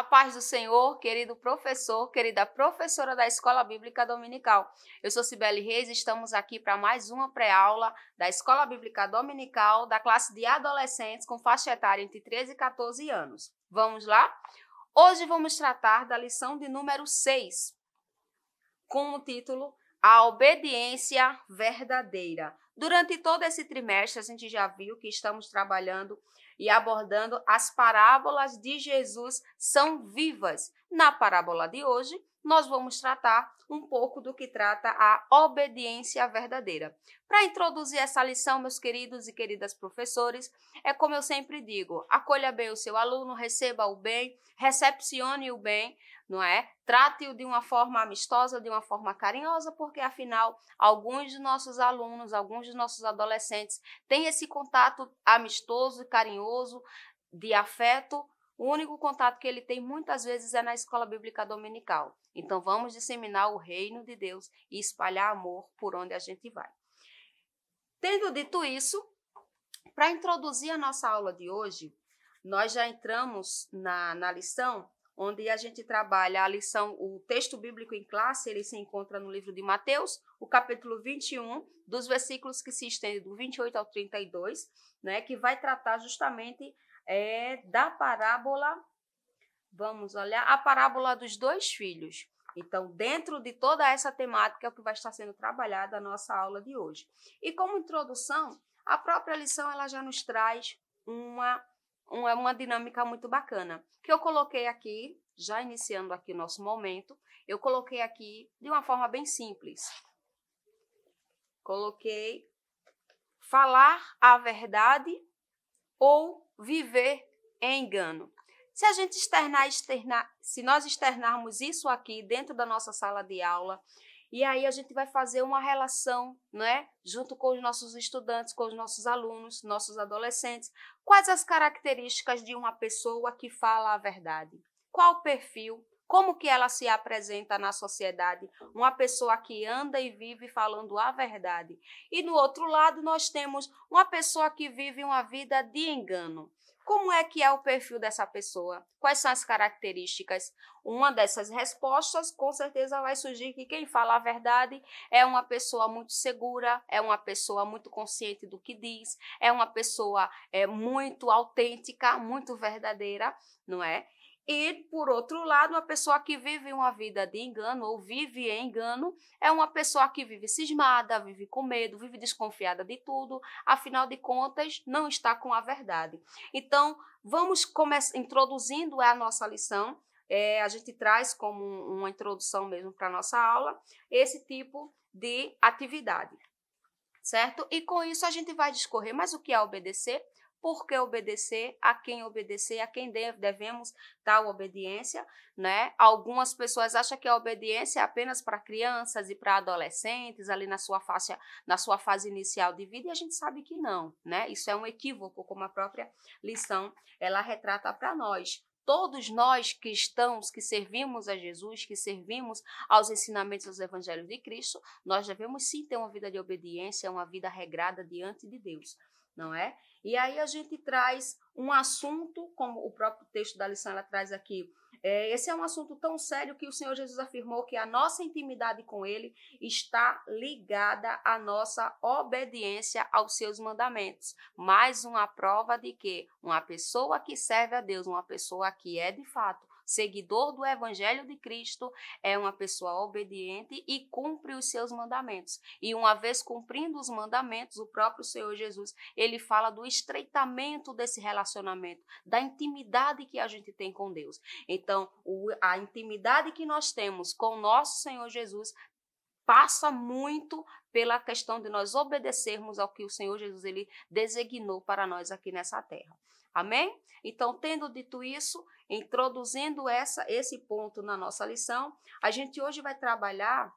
A paz do Senhor, querido professor, querida professora da Escola Bíblica Dominical. Eu sou Cibele Reis e estamos aqui para mais uma pré-aula da Escola Bíblica Dominical da classe de adolescentes com faixa etária entre 13 e 14 anos. Vamos lá? Hoje vamos tratar da lição de número 6, com o título A Obediência Verdadeira. Durante todo esse trimestre, a gente já viu que estamos trabalhando e abordando as parábolas de Jesus são vivas. Na parábola de hoje, nós vamos tratar um pouco do que trata a obediência verdadeira. Para introduzir essa lição, meus queridos e queridas professores, é como eu sempre digo, acolha bem o seu aluno, receba o bem, recepcione o bem, não é? Trate-o de uma forma amistosa, de uma forma carinhosa, porque afinal, alguns de nossos alunos, alguns de nossos adolescentes têm esse contato amistoso e carinhoso, de afeto. O único contato que ele tem muitas vezes é na Escola Bíblica Dominical. Então vamos disseminar o reino de Deus e espalhar amor por onde a gente vai. Tendo dito isso, para introduzir a nossa aula de hoje, nós já entramos na lição onde a gente trabalha a lição, o texto bíblico em classe, ele se encontra no livro de Mateus, o capítulo 21, dos versículos que se estendem do 28 ao 32, né, que vai tratar justamente da parábola, vamos olhar, a parábola dos dois filhos. Então, dentro de toda essa temática é o que vai estar sendo trabalhada a nossa aula de hoje. E como introdução, a própria lição ela já nos traz uma dinâmica muito bacana, que eu coloquei aqui, já iniciando aqui o nosso momento, eu coloquei aqui de uma forma bem simples. Coloquei falar a verdade ou viver em engano. Se a gente se nós externarmos isso aqui dentro da nossa sala de aula, e aí a gente vai fazer uma relação, né, junto com os nossos estudantes, com os nossos alunos, nossos adolescentes. Quais as características de uma pessoa que fala a verdade? Qual o perfil? Como que ela se apresenta na sociedade? Uma pessoa que anda e vive falando a verdade. E no outro lado nós temos uma pessoa que vive uma vida de engano. Como é que é o perfil dessa pessoa? Quais são as características? Uma dessas respostas, com certeza vai surgir que quem fala a verdade é uma pessoa muito segura, é uma pessoa muito consciente do que diz, é uma pessoa muito autêntica, muito verdadeira, não é? E, por outro lado, uma pessoa que vive uma vida de engano ou vive em engano é uma pessoa que vive cismada, vive com medo, vive desconfiada de tudo, afinal de contas, não está com a verdade. Então, vamos introduzindo a nossa lição. A gente traz como uma introdução mesmo para a nossa aula esse tipo de atividade, certo? E com isso a gente vai discorrer, mas o que é obedecer? Por que obedecer? A quem devemos tal obediência, né? Algumas pessoas acham que a obediência é apenas para crianças e para adolescentes, ali na sua fase inicial de vida, e a gente sabe que não, né? Isso é um equívoco, como a própria lição ela retrata para nós. Todos nós cristãos que servimos a Jesus, que servimos aos ensinamentos dos evangelhos de Cristo, nós devemos sim ter uma vida de obediência, uma vida regrada diante de Deus, não é? E aí a gente traz um assunto, como o próprio texto da lição ela traz aqui, esse é um assunto tão sério que o Senhor Jesus afirmou que a nossa intimidade com Ele está ligada à nossa obediência aos seus mandamentos. Mais uma prova de que uma pessoa que serve a Deus, uma pessoa que é de fato seguidor do Evangelho de Cristo, é uma pessoa obediente e cumpre os seus mandamentos. E uma vez cumprindo os mandamentos, o próprio Senhor Jesus, ele fala do estreitamento desse relacionamento, da intimidade que a gente tem com Deus. Então, a intimidade que nós temos com o nosso Senhor Jesus passa muito pela questão de nós obedecermos ao que o Senhor Jesus ele designou para nós aqui nessa terra. Amém? Então, tendo dito isso, introduzindo esse ponto na nossa lição, a gente hoje vai trabalhar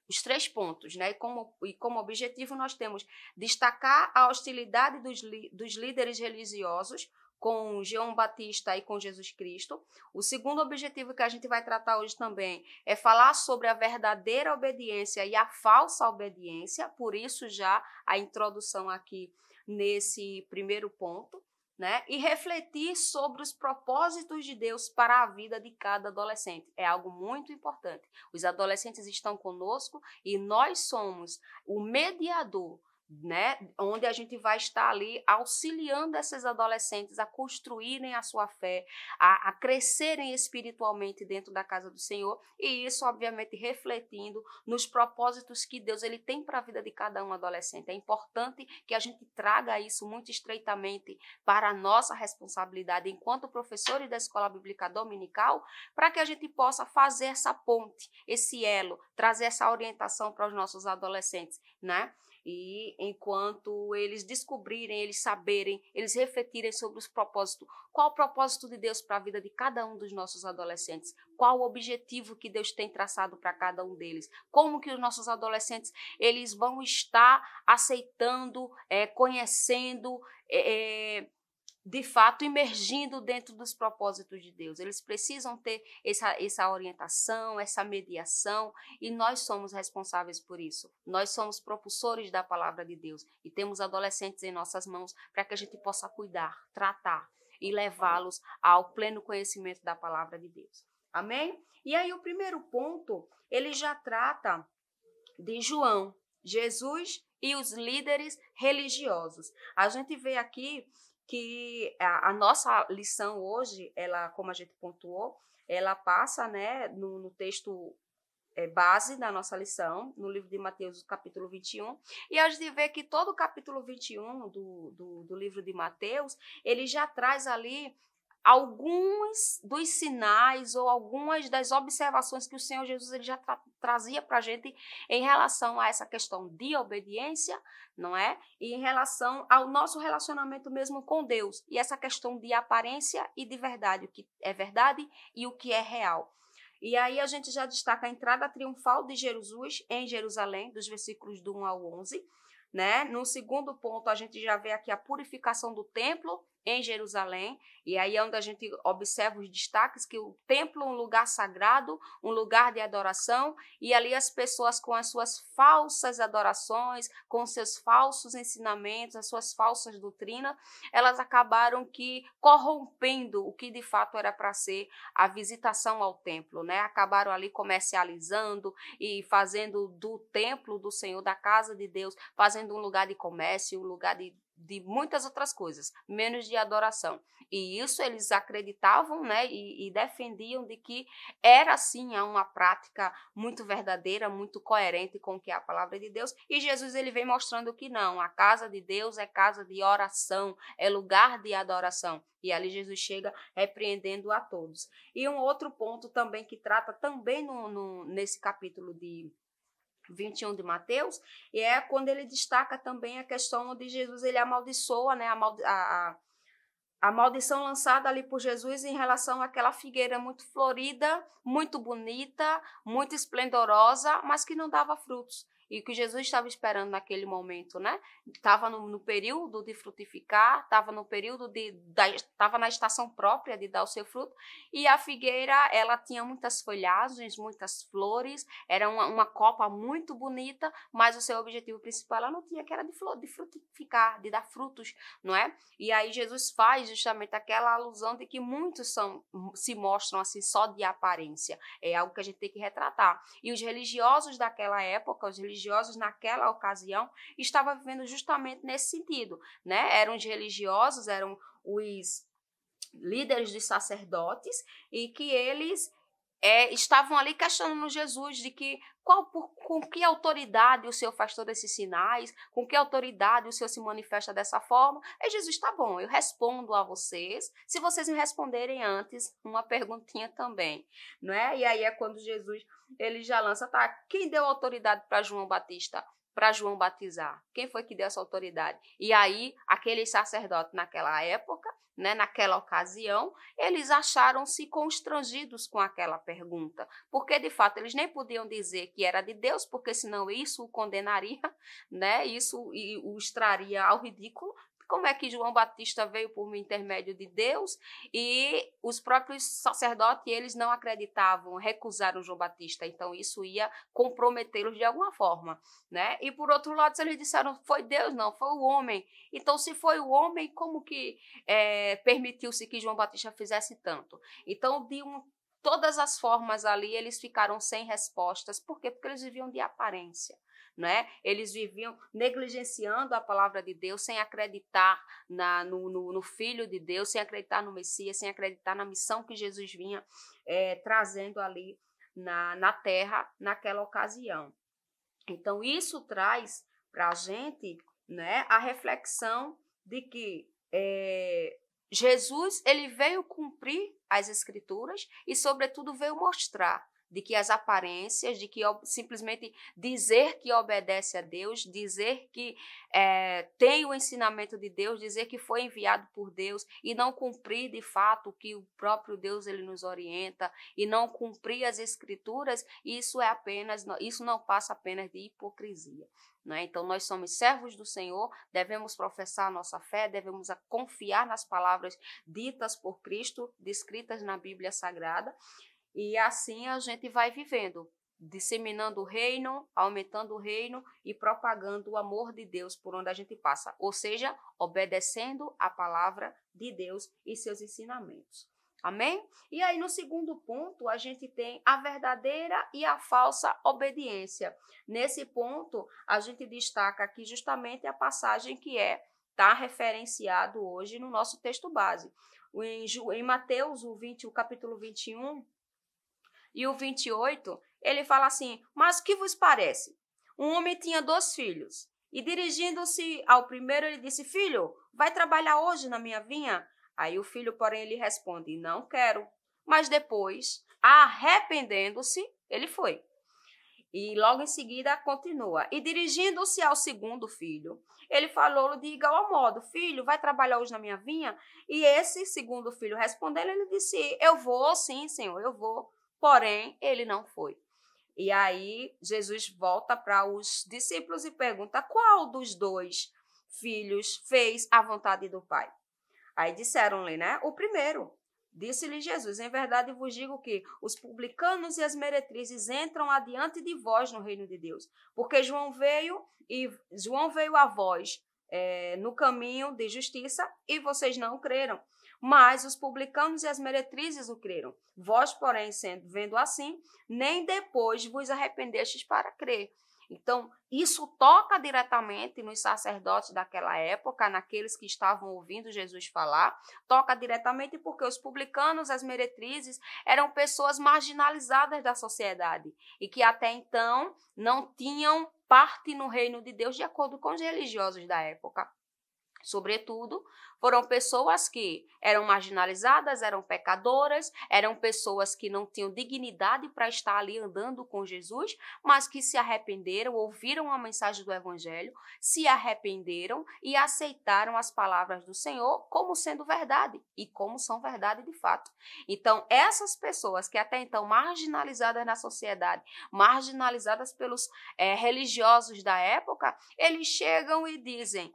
os 3 pontos, né? E como objetivo nós temos destacar a hostilidade dos líderes religiosos com João Batista e com Jesus Cristo. O segundo objetivo que a gente vai tratar hoje também é falar sobre a verdadeira obediência e a falsa obediência, por isso já a introdução aqui nesse primeiro ponto, né? E refletir sobre os propósitos de Deus para a vida de cada adolescente. É algo muito importante. Os adolescentes estão conosco e nós somos o mediador, né? Onde a gente vai estar ali auxiliando esses adolescentes a construírem a sua fé, a crescerem espiritualmente dentro da casa do Senhor, e isso obviamente refletindo nos propósitos que Deus ele tem para a vida de cada um adolescente. É importante que a gente traga isso muito estreitamente para a nossa responsabilidade enquanto professores da Escola Bíblica Dominical, para que a gente possa fazer essa ponte, esse elo, trazer essa orientação para os nossos adolescentes, né? E enquanto eles descobrirem, eles saberem, eles refletirem sobre os propósitos, qual o propósito de Deus para a vida de cada um dos nossos adolescentes, qual o objetivo que Deus tem traçado para cada um deles, como que os nossos adolescentes eles vão estar aceitando, conhecendo, de fato, imergindo dentro dos propósitos de Deus. Eles precisam ter essa orientação, essa mediação, e nós somos responsáveis por isso. Nós somos propulsores da palavra de Deus e temos adolescentes em nossas mãos para que a gente possa cuidar, tratar e levá-los ao pleno conhecimento da palavra de Deus. Amém? E aí o primeiro ponto, ele já trata de João, Jesus e os líderes religiosos. A gente vê aqui que a nossa lição hoje, ela, como a gente pontuou, ela passa, né, no texto base da nossa lição, no livro de Mateus, capítulo 21, e a gente vê que todo o capítulo 21 do livro de Mateus, ele já traz ali alguns dos sinais ou algumas das observações que o Senhor Jesus ele já trazia para a gente em relação a essa questão de obediência, não é? E em relação ao nosso relacionamento mesmo com Deus. E essa questão de aparência e de verdade, o que é verdade e o que é real. E aí a gente já destaca a entrada triunfal de Jesus em Jerusalém, dos versículos do 1 ao 11. Né? No segundo ponto, a gente já vê aqui a purificação do templo em Jerusalém, e aí é onde a gente observa os destaques, que o templo é um lugar sagrado, um lugar de adoração, e ali as pessoas com as suas falsas adorações, com seus falsos ensinamentos, as suas falsas doutrinas, elas acabaram que corrompendo o que de fato era para ser a visitação ao templo, né? Acabaram ali comercializando e fazendo do templo do Senhor, da casa de Deus, fazendo um lugar de comércio, um lugar de muitas outras coisas, menos de adoração. E isso eles acreditavam, né, e defendiam de que era sim uma prática muito verdadeira, muito coerente com o que é a palavra de Deus. E Jesus ele vem mostrando que não, a casa de Deus é casa de oração, é lugar de adoração. E ali Jesus chega repreendendo a todos. E um outro ponto também que trata também nesse capítulo de 21 de Mateus, e é quando ele destaca também a questão onde Jesus ele amaldiçoa, né, a maldição lançada ali por Jesus em relação àquela figueira muito florida, muito bonita, muito esplendorosa, mas que não dava frutos. E o que Jesus estava esperando naquele momento, né? Estava no período de frutificar, estava no período estava na estação própria de dar o seu fruto, e a figueira, ela tinha muitas folhagens, muitas flores, era uma copa muito bonita, mas o seu objetivo principal ela não tinha, que era de frutificar, de dar frutos, não é? E aí Jesus faz justamente aquela alusão de que muitos se mostram assim só de aparência, é algo que a gente tem que retratar. E os religiosos daquela época, os religiosos naquela ocasião estavam vivendo justamente nesse sentido, né? Eram os religiosos, eram os líderes dos sacerdotes e que eles estavam ali questionando Jesus de que com que autoridade o Senhor faz todos esses sinais, com que autoridade o Senhor se manifesta dessa forma. Aí Jesus, tá bom, eu respondo a vocês, se vocês me responderem antes uma perguntinha também, não é? E aí é quando Jesus ele já lança, tá, quem deu autoridade para João Batista? Para João batizar. Quem foi que deu essa autoridade? E aí, aqueles sacerdotes naquela época, né, naquela ocasião, eles acharam-se constrangidos com aquela pergunta, porque de fato eles nem podiam dizer que era de Deus, porque senão isso o condenaria, né, isso o traria ao ridículo, Como é que João Batista veio por intermédio de Deus e os próprios sacerdotes, eles não acreditavam, recusaram João Batista. Então, isso ia comprometê-los de alguma forma, né? E, por outro lado, eles disseram, foi Deus, não, foi o homem. Então, se foi o homem, como que permitiu-se que João Batista fizesse tanto? Então, todas as formas ali, eles ficaram sem respostas. Por quê? Porque eles viviam de aparência. Né? Eles viviam negligenciando a palavra de Deus, sem acreditar no Filho de Deus, sem acreditar no Messias, sem acreditar na missão que Jesus vinha trazendo ali na terra naquela ocasião. Então, isso traz para a gente, né, a reflexão de que Jesus ele veio cumprir as Escrituras e, sobretudo, veio mostrar de que as aparências, de que simplesmente dizer que obedece a Deus, dizer que tem o ensinamento de Deus, dizer que foi enviado por Deus e não cumprir de fato o que o próprio Deus ele nos orienta e não cumprir as Escrituras, isso não passa apenas de hipocrisia. Né? Então, nós somos servos do Senhor, devemos professar a nossa fé, devemos confiar nas palavras ditas por Cristo, descritas na Bíblia Sagrada, e assim a gente vai vivendo, disseminando o reino, aumentando o reino e propagando o amor de Deus por onde a gente passa. Ou seja, obedecendo a palavra de Deus e seus ensinamentos. Amém? E aí, no segundo ponto, a gente tem a verdadeira e a falsa obediência. Nesse ponto, a gente destaca aqui justamente a passagem que está referenciado hoje no nosso texto base. Em Mateus, o capítulo 21, e o 28, ele fala assim, mas o que vos parece? Um homem tinha 2 filhos, e dirigindo-se ao primeiro, ele disse, filho, vai trabalhar hoje na minha vinha? Aí o filho, porém, ele responde, não quero. Mas depois, arrependendo-se, ele foi. E logo em seguida continua. E dirigindo-se ao segundo filho, ele falou de igual modo, filho, vai trabalhar hoje na minha vinha? E esse segundo filho respondendo, ele disse, eu vou, sim, senhor, eu vou. Porém, ele não foi. E aí, Jesus volta para os discípulos e pergunta, qual dos 2 filhos fez a vontade do Pai? Aí disseram-lhe, né? O primeiro. Disse-lhe Jesus, em verdade vos digo que os publicanos e as meretrizes entram adiante de vós no reino de Deus. Porque João veio a vós no caminho de justiça e vocês não creram. Mas os publicanos e as meretrizes o creram. Vós, porém, vendo assim, nem depois vos arrependestes para crer. Então, isso toca diretamente nos sacerdotes daquela época, naqueles que estavam ouvindo Jesus falar, toca diretamente porque os publicanos, as meretrizes, eram pessoas marginalizadas da sociedade e que até então não tinham parte no reino de Deus de acordo com os religiosos da época. Sobretudo, foram pessoas que eram marginalizadas, eram pecadoras, eram pessoas que não tinham dignidade para estar ali andando com Jesus, mas que se arrependeram, ouviram a mensagem do Evangelho, se arrependeram e aceitaram as palavras do Senhor como sendo verdade e como são verdade de fato. Então, essas pessoas que até então marginalizadas na sociedade, marginalizadas pelos religiosos da época, eles chegam e dizem,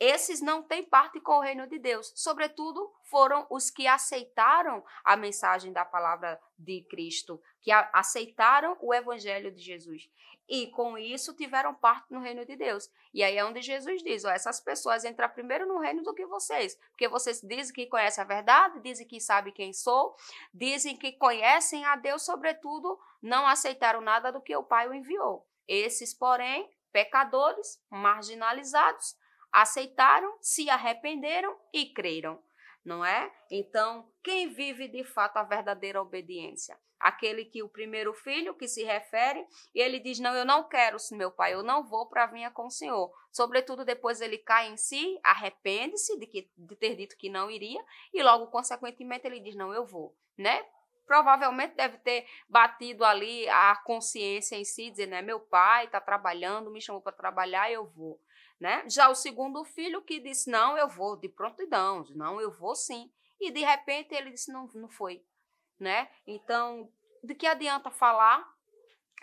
esses não têm parte com o reino de Deus. Sobretudo, foram os que aceitaram a mensagem da palavra de Cristo, que aceitaram o evangelho de Jesus. E, com isso, tiveram parte no reino de Deus. E aí é onde Jesus diz, essas pessoas entram primeiro no reino do que vocês. Porque vocês dizem que conhecem a verdade, dizem que sabem quem sou, dizem que conhecem a Deus, sobretudo, não aceitaram nada do que o Pai o enviou. Esses, porém, pecadores, marginalizados, aceitaram, se arrependeram e creram, não é? Então, quem vive de fato a verdadeira obediência? Aquele que o primeiro filho que se refere, e ele diz, não, eu não quero, meu pai, eu não vou para a vinha com o Senhor. Sobretudo, depois ele cai em si, arrepende-se de ter dito que não iria, e logo, consequentemente, ele diz, não, eu vou, né? Provavelmente deve ter batido ali a consciência em si, dizendo, né, meu pai está trabalhando, me chamou para trabalhar, eu vou. Né? Já o segundo filho que disse, não, eu vou, de prontidão, não, eu vou sim. E de repente ele disse, não, não foi. Né? Então, de que adianta falar,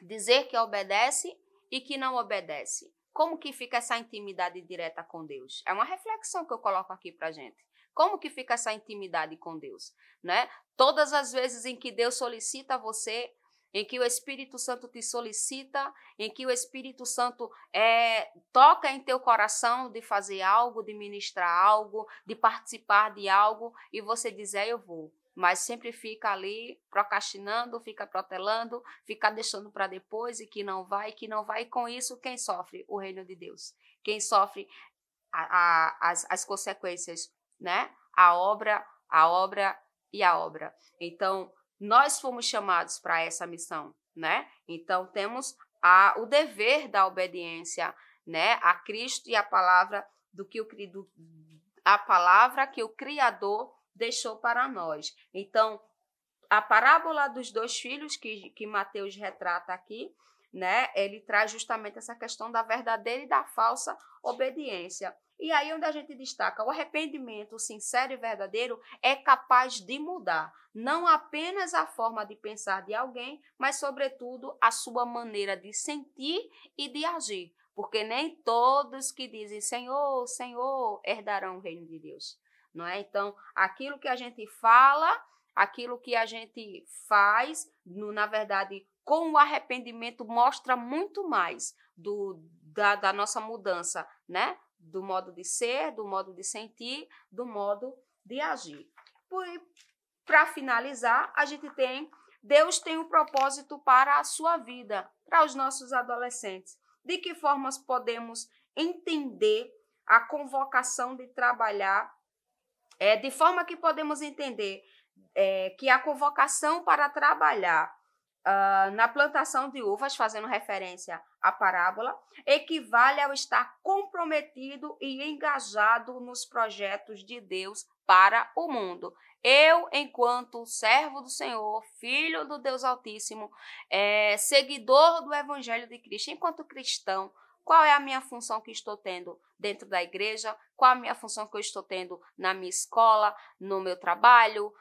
dizer que obedece e que não obedece? Como que fica essa intimidade direta com Deus? É uma reflexão que eu coloco aqui para a gente. Como que fica essa intimidade com Deus, né? Todas as vezes em que Deus solicita você, em que o Espírito Santo te solicita, em que o Espírito Santo toca em teu coração de fazer algo, de ministrar algo, de participar de algo, e você diz, eu vou. Mas sempre fica ali procrastinando, fica protelando, fica deixando para depois e que não vai. E com isso, quem sofre? O reino de Deus. Quem sofre as consequências, né? A obra e a obra. Então, nós fomos chamados para essa missão, né? Então, temos o dever da obediência, né? A Cristo e a palavra a palavra que o Criador deixou para nós. Então, a parábola dos 2 filhos que Mateus retrata aqui, né? Ele traz justamente essa questão da verdadeira e da falsa obediência. E aí onde a gente destaca, o arrependimento sincero e verdadeiro é capaz de mudar não apenas a forma de pensar de alguém, mas sobretudo a sua maneira de sentir e de agir. Porque nem todos que dizem Senhor, Senhor, herdarão o reino de Deus. Não é? Então, aquilo que a gente fala, aquilo que a gente faz, na verdade, com o arrependimento, mostra muito mais da nossa mudança, né? Do modo de ser, do modo de sentir, do modo de agir. Para finalizar, Deus tem um propósito para a sua vida, para os nossos adolescentes. De que formas podemos entender a convocação de trabalhar? De forma que podemos entender que a convocação para trabalhar na plantação de uvas, fazendo referência à parábola, equivale ao estar comprometido e engajado nos projetos de Deus para o mundo. Eu, enquanto servo do Senhor, filho do Deus Altíssimo, seguidor do Evangelho de Cristo, enquanto cristão, qual é a minha função que estou tendo dentro da igreja? Qual a minha função que eu estou tendo na minha escola, no meu trabalho,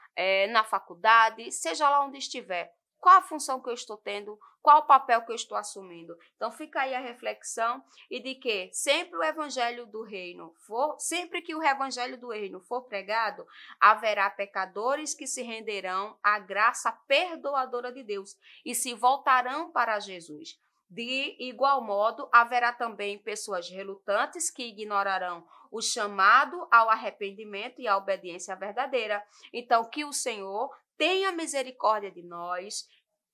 na faculdade, seja lá onde estiver? Qual a função que eu estou tendo? Qual o papel que eu estou assumindo? Então fica aí a reflexão e de que sempre que o Evangelho do Reino for pregado, haverá pecadores que se renderão à graça perdoadora de Deus e se voltarão para Jesus. De igual modo, haverá também pessoas relutantes que ignorarão o chamado ao arrependimento e à obediência verdadeira. Então, que o Senhor tenha misericórdia de nós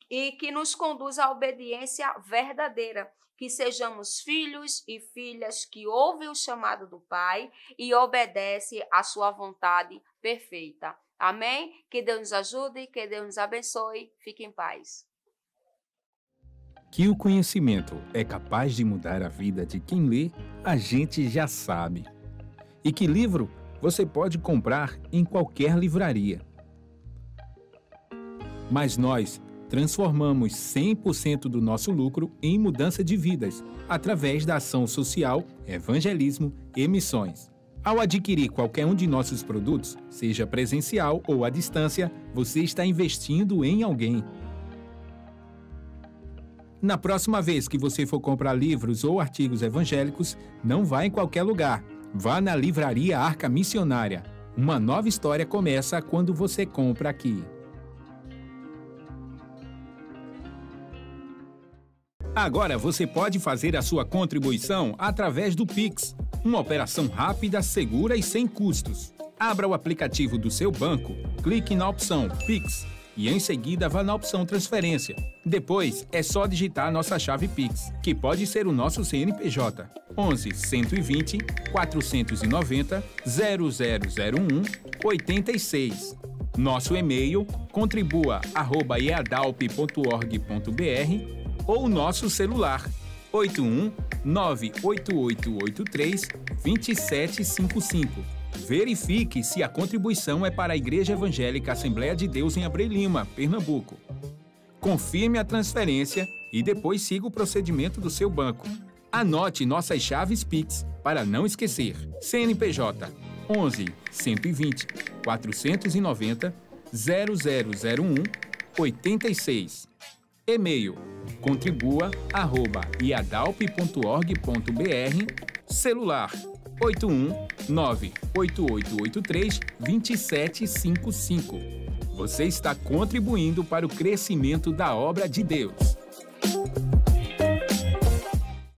e que nos conduza à obediência verdadeira, que sejamos filhos e filhas que ouvem o chamado do Pai e obedecem à sua vontade perfeita. Amém? Que Deus nos ajude, que Deus nos abençoe. Fique em paz. Que o conhecimento é capaz de mudar a vida de quem lê, a gente já sabe. E que livro você pode comprar em qualquer livraria. Mas nós transformamos 100% do nosso lucro em mudança de vidas, através da ação social, evangelismo e missões. Ao adquirir qualquer um de nossos produtos, seja presencial ou à distância, você está investindo em alguém. Na próxima vez que você for comprar livros ou artigos evangélicos, não vá em qualquer lugar. Vá na Livraria Arca Missionária. Uma nova história começa quando você compra aqui. Agora você pode fazer a sua contribuição através do Pix. Uma operação rápida, segura e sem custos. Abra o aplicativo do seu banco, clique na opção Pix e em seguida vá na opção Transferência. Depois é só digitar nossa chave Pix, que pode ser o nosso CNPJ 11 120 490 0001 86. Nosso e-mail contribua@eadalp.org.br ou nosso celular 81 98883 2755. Verifique se a contribuição é para a Igreja Evangélica Assembleia de Deus em Abreu Lima, Pernambuco. Confirme a transferência e depois siga o procedimento do seu banco. Anote nossas chaves Pix para não esquecer. CNPJ 11 120 490 0001 86. E-mail contribua@iadalp.org.br. Celular 81988832755. Você está contribuindo para o crescimento da obra de Deus.